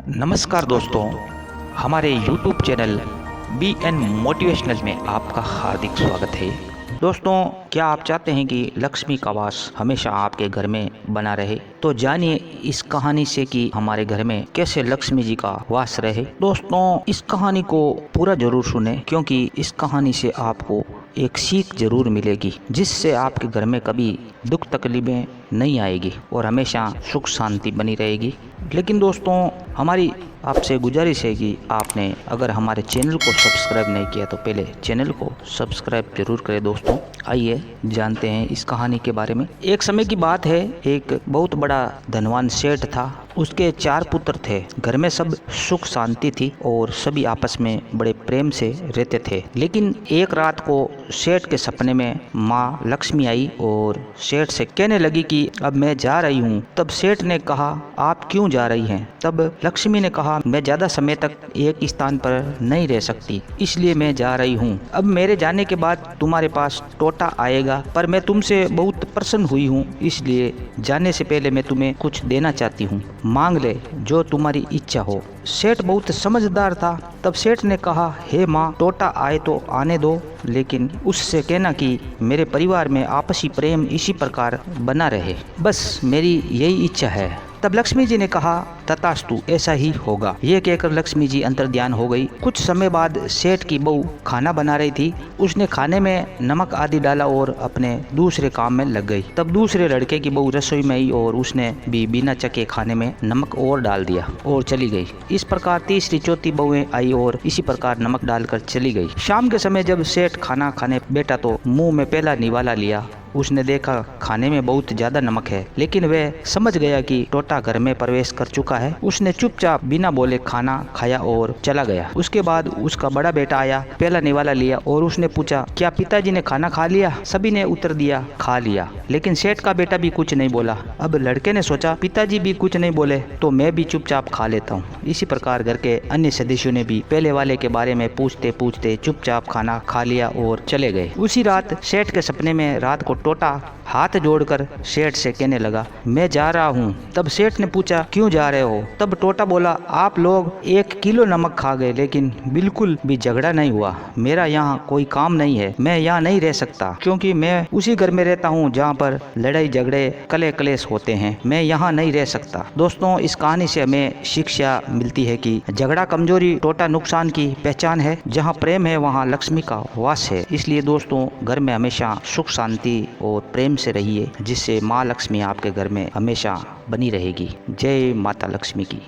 नमस्कार दोस्तों, हमारे YouTube चैनल BN मोटिवेशनल में आपका हार्दिक स्वागत है। दोस्तों, क्या आप चाहते हैं कि लक्ष्मी का वास हमेशा आपके घर में बना रहे? तो जानिए इस कहानी से कि हमारे घर में कैसे लक्ष्मी जी का वास रहे। दोस्तों, इस कहानी को पूरा जरूर सुने, क्योंकि इस कहानी से आपको एक सीख जरूर मिलेगी, जिससे आपके घर में कभी दुख तकलीफें नहीं आएगी और हमेशा सुख शांति बनी रहेगी। लेकिन दोस्तों, हमारी आपसे गुजारिश है कि आपने अगर हमारे चैनल को सब्सक्राइब नहीं किया तो पहले चैनल को सब्सक्राइब जरूर करें। दोस्तों, आइए जानते हैं इस कहानी के बारे में। एक समय की बात है, एक बहुत बड़ा धनवान सेठ था। उसके 4 पुत्र थे। घर में सब सुख शांति थी और सभी आपस में बड़े प्रेम से रहते थे। लेकिन एक रात को सेठ के सपने में माँ लक्ष्मी आई और सेठ से कहने लगी कि अब मैं जा रही हूँ। तब सेठ ने कहा, आप क्यों जा रही हैं? तब लक्ष्मी ने कहा, मैं ज्यादा समय तक एक स्थान पर नहीं रह सकती, इसलिए मैं जा रही हूँ। अब मेरे जाने के बाद तुम्हारे पास टोटा आएगा, पर मैं तुमसे बहुत प्रसन्न हुई हूँ, इसलिए जाने से पहले मैं तुम्हें कुछ देना चाहती हूँ। मांग ले जो तुम्हारी इच्छा हो। सेठ बहुत समझदार था। तब सेठ ने कहा, हे माँ, टोटा आए तो आने दो, लेकिन उससे कहना कि मेरे परिवार में आपसी प्रेम इसी प्रकार बना रहे, बस मेरी यही इच्छा है। तब लक्ष्मी जी ने कहा, तथास्तु, ऐसा ही होगा। ये कहकर लक्ष्मी जी अंतर्ध्यान हो गई। कुछ समय बाद सेठ की बहू खाना बना रही थी। उसने खाने में नमक आदि डाला और अपने दूसरे काम में लग गई। तब दूसरे लड़के की बहू रसोई में आई और उसने भी बिना चखे खाने में नमक और डाल दिया और चली गई। इस प्रकार तीसरी चौथी बहुएं आई और इसी प्रकार नमक डालकर चली गई। शाम के समय जब सेठ खाना खाने बैठा तो मुंह में पहला निवाला लिया। उसने देखा खाने में बहुत ज्यादा नमक है, लेकिन वह समझ गया कि टोटा घर में प्रवेश कर चुका है। उसने चुपचाप बिना बोले खाना खाया और चला गया। उसके बाद उसका बड़ा बेटा आया, पहला निवाला लिया और उसने पूछा, क्या पिताजी ने खाना खा लिया? सभी ने उत्तर दिया, खा लिया। लेकिन सेठ का बेटा भी कुछ नहीं बोला। अब लड़के ने सोचा, पिताजी भी कुछ नहीं बोले तो मैं भी चुपचाप खा लेता हूँ। इसी प्रकार घर के अन्य सदस्यों ने भी पहले वाले के बारे में पूछते पूछते चुपचाप खाना खा लिया और चले गए। उसी रात सेठ के सपने में रात को टोटा हाथ जोड़कर सेठ से कहने लगा, मैं जा रहा हूँ। तब सेठ ने पूछा, क्यों जा रहे हो? तब टोटा बोला, आप लोग 1 किलो नमक खा गए, लेकिन बिल्कुल भी झगड़ा नहीं हुआ। मेरा यहाँ कोई काम नहीं है, मैं यहाँ नहीं रह सकता, क्योंकि मैं उसी घर में रहता हूँ जहाँ पर लड़ाई झगड़े कले कलेश होते हैं। मैं यहाँ नहीं रह सकता। दोस्तों, इस कहानी से हमें शिक्षा मिलती है कि झगड़ा कमजोरी, टोटा नुकसान की पहचान है। जहाँ प्रेम है वहाँ लक्ष्मी का वास है। इसलिए दोस्तों, घर में हमेशा सुख शांति और प्रेम से रहिए, जिससे माँ लक्ष्मी आपके घर में हमेशा बनी रहेगी। जय माता लक्ष्मी की।